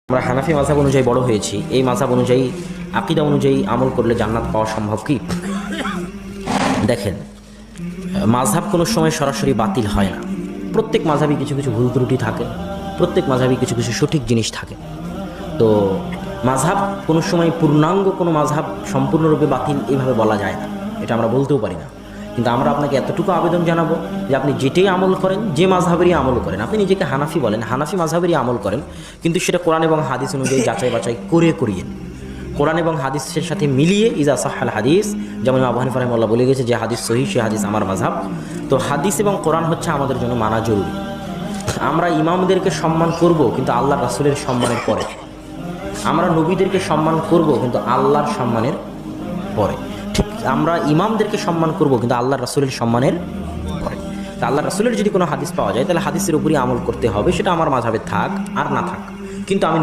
আমরা হানাফি মাযহাব অনুযায়ী বড় হয়েছি, এই মাযহাব অনুযায়ী আকীদা অনুযায়ী আমল করলে জান্নাত পাওয়া সম্ভব কি? দেখেন, মাযহাব কোনো সময় সরাসরি বাতিল হয় না। প্রত্যেক মাযহাবই কিছু কিছু ভুল ত্রুটি থাকে, প্রত্যেক মাযহাবই কিছু কিছু সঠিক জিনিস থাকে। তো মাযহাব কোনো সময় পূর্ণাঙ্গ কোনো মাযহাব সম্পূর্ণরূপে বাতিল এইভাবে বলা যায় না, এটা আমরা বলতেও পারি না। কিন্তু আমরা আপনাকে এতটুকু আবেদন জানাবো যে আপনি যেটাই আমল করেন, যে মাযহাবেরই আমল করেন, আপনি নিজেকে হানাফি বলেন, হানাফি মাযহাবেরই আমল করেন, কিন্তু সেটা কোরআন এবং হাদিস অনুযায়ী যাচাই বাছাই করে করিয়েন। কোরআন এবং হাদিসের সাথে মিলিয়ে, ইজা সাহাল হাদিস, যেমন ইমাম আবু হানিফা রাহিমাহুল্লাহ বলে গেছে যে হাদিস সহিহ, সে হাদিস আমার মাযহাব। তো হাদিস এবং কোরআন হচ্ছে আমাদের জন্য মানা জরুরি। আমরা ইমামদেরকে সম্মান করব, কিন্তু আল্লাহ রাসূলের সম্মানের পরে। আমরা নবীদেরকে সম্মান করব, কিন্তু আল্লাহর সম্মানের পরে। ঠিক আমরা ইমামদেরকে সম্মান করব, কিন্তু আল্লাহ রাসূলের সম্মানের পরে। তা আল্লাহ রাসূলের যদি কোনো হাদিস পাওয়া যায়, তাহলে হাদিসের উপরই আমল করতে হবে, সেটা আমার মাযহাবে থাক আর না থাক। কিন্তু আমি